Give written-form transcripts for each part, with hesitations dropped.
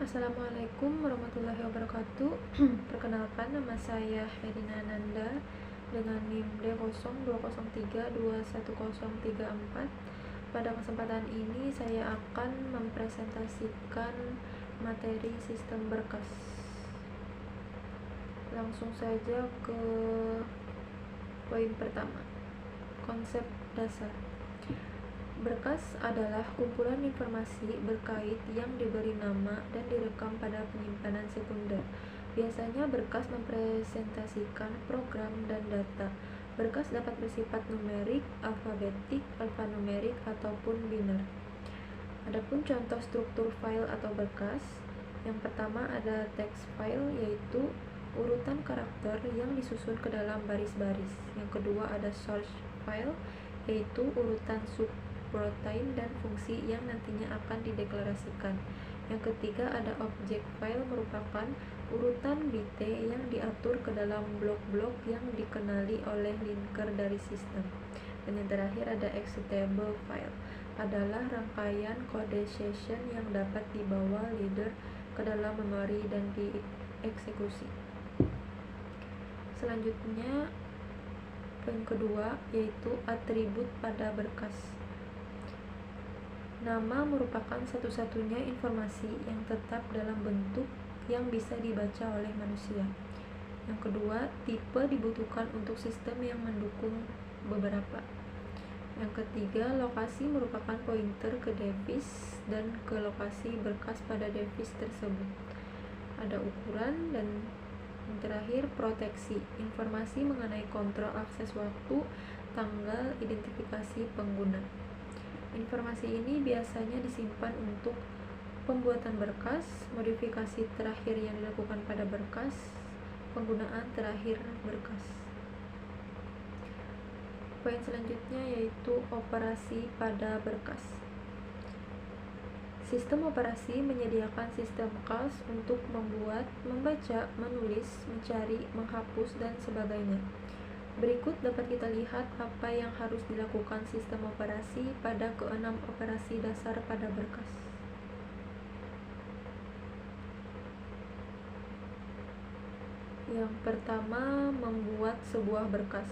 Assalamualaikum warahmatullahi wabarakatuh. Perkenalkan, nama saya Herina Nanda dengan NIM D0203211034. Pada kesempatan ini saya akan mempresentasikan materi sistem berkas. Langsung saja ke poin pertama. Konsep dasar. Berkas adalah kumpulan informasi berkait yang diberi nama dan direkam pada penyimpanan sekunder. Biasanya berkas mempresentasikan program dan data. Berkas dapat bersifat numerik, alfabetik, alfanumerik, ataupun biner. Adapun contoh struktur file atau berkas, yang pertama ada text file, yaitu urutan karakter yang disusun ke dalam baris-baris. Yang kedua ada source file, yaitu urutan subroutine dan fungsi yang nantinya akan dideklarasikan. Yang ketiga ada object file, merupakan urutan byte yang diatur ke dalam blok-blok yang dikenali oleh linker dari sistem. Dan yang terakhir ada executable file, adalah rangkaian kode session yang dapat dibawa leader ke dalam memori dan dieksekusi. Selanjutnya poin kedua, yaitu atribut pada berkas. Nama merupakan satu-satunya informasi yang tetap dalam bentuk yang bisa dibaca oleh manusia. Yang kedua, tipe dibutuhkan untuk sistem yang mendukung beberapa. Yang ketiga, lokasi merupakan pointer ke device dan ke lokasi berkas pada device tersebut. Ada ukuran. Dan yang terakhir, proteksi. Informasi mengenai kontrol akses waktu, tanggal, identifikasi pengguna. Informasi ini biasanya disimpan untuk pembuatan berkas, modifikasi terakhir yang dilakukan pada berkas, penggunaan terakhir berkas. Poin selanjutnya yaitu operasi pada berkas. Sistem operasi menyediakan sistem CAS untuk membuat, membaca, menulis, mencari, menghapus, dan sebagainya. Berikut dapat kita lihat apa yang harus dilakukan sistem operasi pada keenam operasi dasar pada berkas. Yang pertama, membuat sebuah berkas.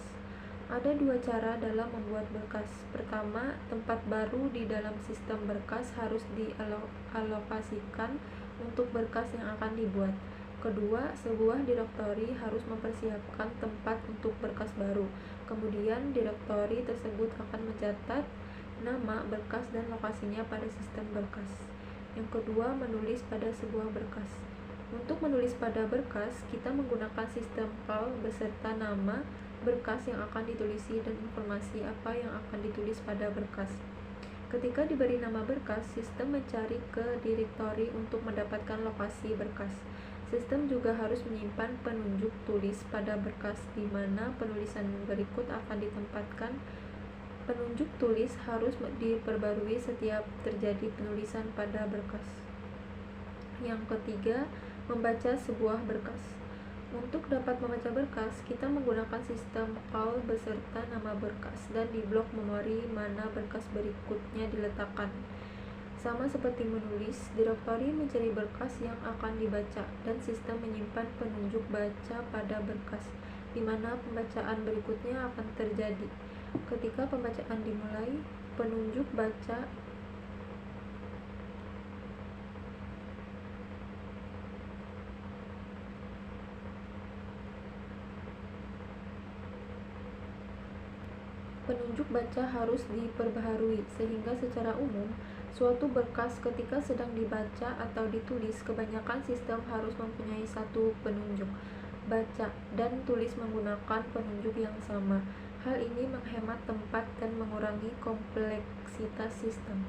Ada dua cara dalam membuat berkas. Pertama, tempat baru di dalam sistem berkas harus dialokasikan untuk berkas yang akan dibuat. Kedua, sebuah direktori harus mempersiapkan tempat untuk berkas baru. Kemudian, direktori tersebut akan mencatat nama berkas dan lokasinya pada sistem berkas. Yang kedua, menulis pada sebuah berkas. Untuk menulis pada berkas, kita menggunakan sistem file beserta nama berkas yang akan ditulisi dan informasi apa yang akan ditulis pada berkas. Ketika diberi nama berkas, sistem mencari ke direktori untuk mendapatkan lokasi berkas. Sistem juga harus menyimpan penunjuk tulis pada berkas, di mana penulisan berikut akan ditempatkan. Penunjuk tulis harus diperbarui setiap terjadi penulisan pada berkas. Yang ketiga, membaca sebuah berkas. Untuk dapat membaca berkas, kita menggunakan sistem call beserta nama berkas dan di blok memori mana berkas berikutnya diletakkan. Sama seperti menulis, direktori mencari berkas yang akan dibaca dan sistem menyimpan penunjuk baca pada berkas, di mana pembacaan berikutnya akan terjadi. Ketika pembacaan dimulai, penunjuk baca harus diperbaharui, sehingga secara umum suatu berkas ketika sedang dibaca atau ditulis, kebanyakan sistem harus mempunyai satu penunjuk baca dan tulis menggunakan penunjuk yang sama. Hal ini menghemat tempat dan mengurangi kompleksitas sistem.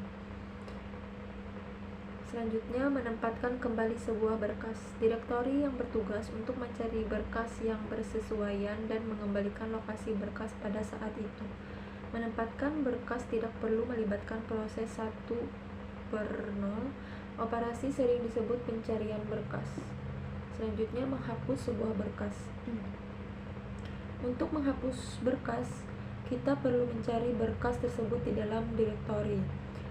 Selanjutnya, menempatkan kembali sebuah berkas. Direktori yang bertugas untuk mencari berkas yang bersesuaian dan mengembalikan lokasi berkas pada saat itu. Menempatkan berkas tidak perlu melibatkan proses 1/0. Operasi sering disebut pencarian berkas. Selanjutnya, menghapus sebuah berkas. Untuk menghapus berkas, kita perlu mencari berkas tersebut di dalam direktori.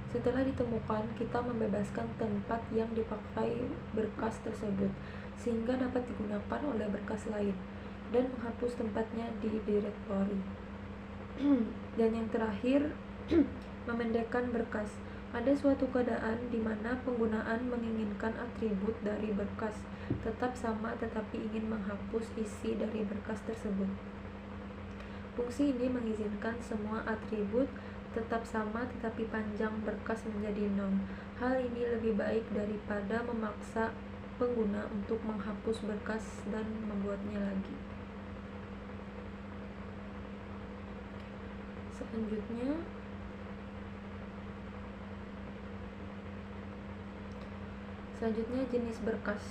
Setelah ditemukan, kita membebaskan tempat yang dipakai berkas tersebut, sehingga dapat digunakan oleh berkas lain, dan menghapus tempatnya di direktori. Dan yang terakhir, memendekkan berkas. Ada suatu keadaan di mana penggunaan menginginkan atribut dari berkas tetap sama tetapi ingin menghapus isi dari berkas tersebut. Fungsi ini mengizinkan semua atribut tetap sama tetapi panjang berkas menjadi 0. Hal ini lebih baik daripada memaksa pengguna untuk menghapus berkas dan membuatnya lagi. Selanjutnya jenis berkas.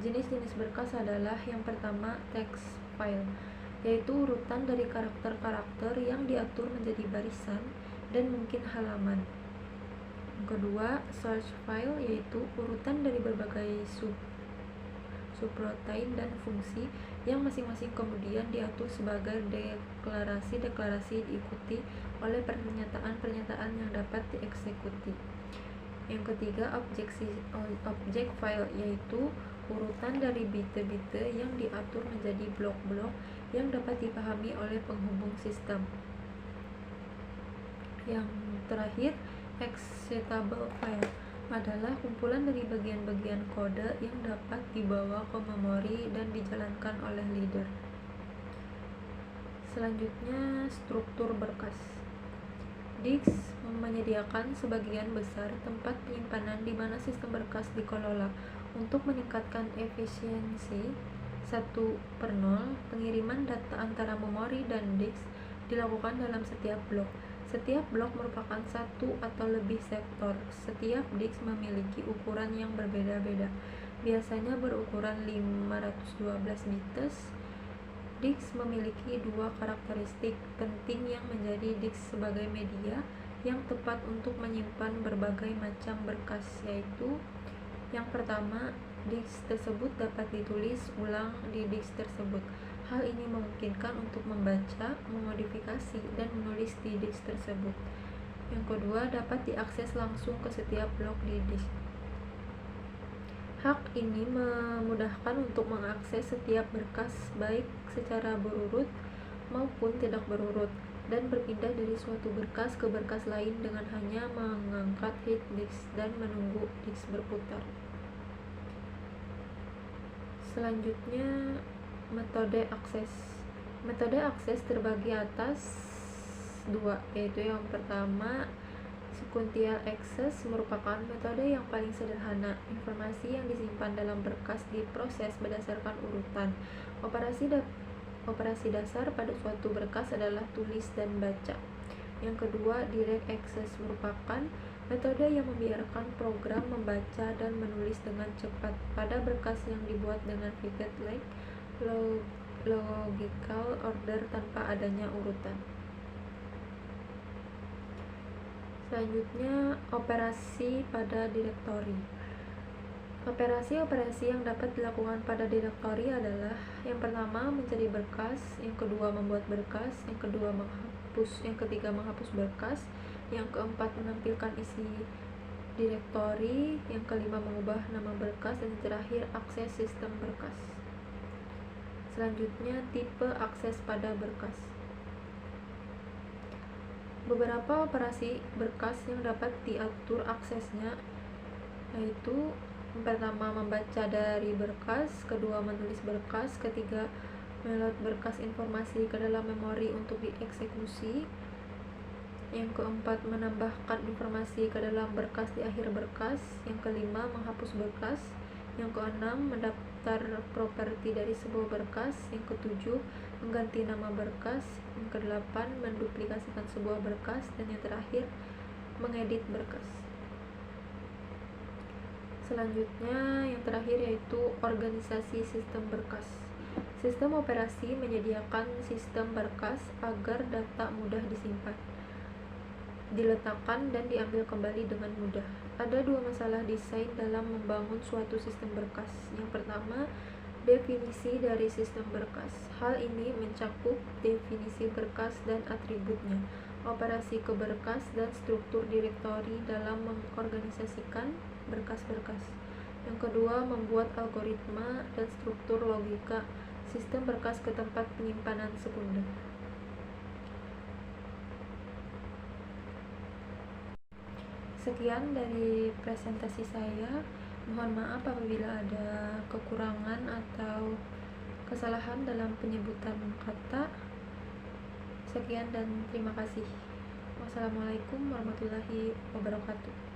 Jenis-jenis berkas adalah yang pertama text file, yaitu urutan dari karakter-karakter yang diatur menjadi barisan dan mungkin halaman. Yang kedua, search file, yaitu urutan dari berbagai subroutine dan fungsi yang masing-masing kemudian diatur sebagai deklarasi-deklarasi diikuti oleh pernyataan-pernyataan yang dapat dieksekusi. Yang ketiga, object file, yaitu urutan dari bit-bit yang diatur menjadi blok-blok yang dapat dipahami oleh penghubung sistem. Yang terakhir, executable file adalah kumpulan dari bagian-bagian kode yang dapat dibawa ke memori dan dijalankan oleh leader. Selanjutnya, struktur berkas. Disk menyediakan sebagian besar tempat penyimpanan di mana sistem berkas dikelola. Untuk meningkatkan efisiensi 1/0, pengiriman data antara memori dan disk dilakukan dalam setiap blok. Setiap blok merupakan satu atau lebih sektor. Setiap disk memiliki ukuran yang berbeda-beda, biasanya berukuran 512 bits. Disk memiliki dua karakteristik penting yang menjadi disk sebagai media yang tepat untuk menyimpan berbagai macam berkas, yaitu yang pertama, disk tersebut dapat ditulis ulang di disk tersebut. Hal ini memungkinkan untuk membaca, memodifikasi, dan menulis di disk tersebut. Yang kedua, dapat diakses langsung ke setiap blok di disk. Hak ini memudahkan untuk mengakses setiap berkas baik secara berurut maupun tidak berurut, dan berpindah dari suatu berkas ke berkas lain dengan hanya mengangkat hard disk dan menunggu disk berputar. Selanjutnya, metode akses. Metode akses terbagi atas dua, yaitu yang pertama, sequential access merupakan metode yang paling sederhana. Informasi yang disimpan dalam berkas diproses berdasarkan urutan. Operasi dasar pada suatu berkas adalah tulis dan baca. Yang kedua, direct access merupakan metode yang membiarkan program membaca dan menulis dengan cepat pada berkas yang dibuat dengan figured like logical order tanpa adanya urutan. Selanjutnya, operasi pada direktori. Operasi-operasi yang dapat dilakukan pada direktori adalah yang pertama, mencari berkas, yang kedua, membuat berkas, yang ketiga, menghapus berkas, yang keempat, menampilkan isi direktori, yang kelima, mengubah nama berkas, dan yang terakhir, akses sistem berkas. Selanjutnya, tipe akses pada berkas. Beberapa operasi berkas yang dapat diatur aksesnya yaitu yang pertama, membaca dari berkas, kedua, menulis berkas, ketiga, meload berkas informasi ke dalam memori untuk dieksekusi, yang keempat, menambahkan informasi ke dalam berkas di akhir berkas, yang kelima, menghapus berkas, yang keenam, mendaftar properti dari sebuah berkas, yang ketujuh, mengganti nama berkas, yang kedelapan, menduplikasikan sebuah berkas, dan yang terakhir, mengedit berkas. Selanjutnya, yang terakhir yaitu organisasi sistem berkas. Sistem operasi menyediakan sistem berkas agar data mudah disimpan, diletakkan, dan diambil kembali dengan mudah. Ada dua masalah desain dalam membangun suatu sistem berkas. Yang pertama, definisi dari sistem berkas. Hal ini mencakup definisi berkas dan atributnya. operasi ke berkas, dan struktur direktori dalam mengorganisasikan berkas-berkas. Yang kedua, membuat algoritma dan struktur logika sistem berkas ke tempat penyimpanan sekunder. Sekian dari presentasi saya. Mohon maaf apabila ada kekurangan atau kesalahan dalam penyebutan kata. Sekian dan terima kasih. Wassalamualaikum warahmatullahi wabarakatuh.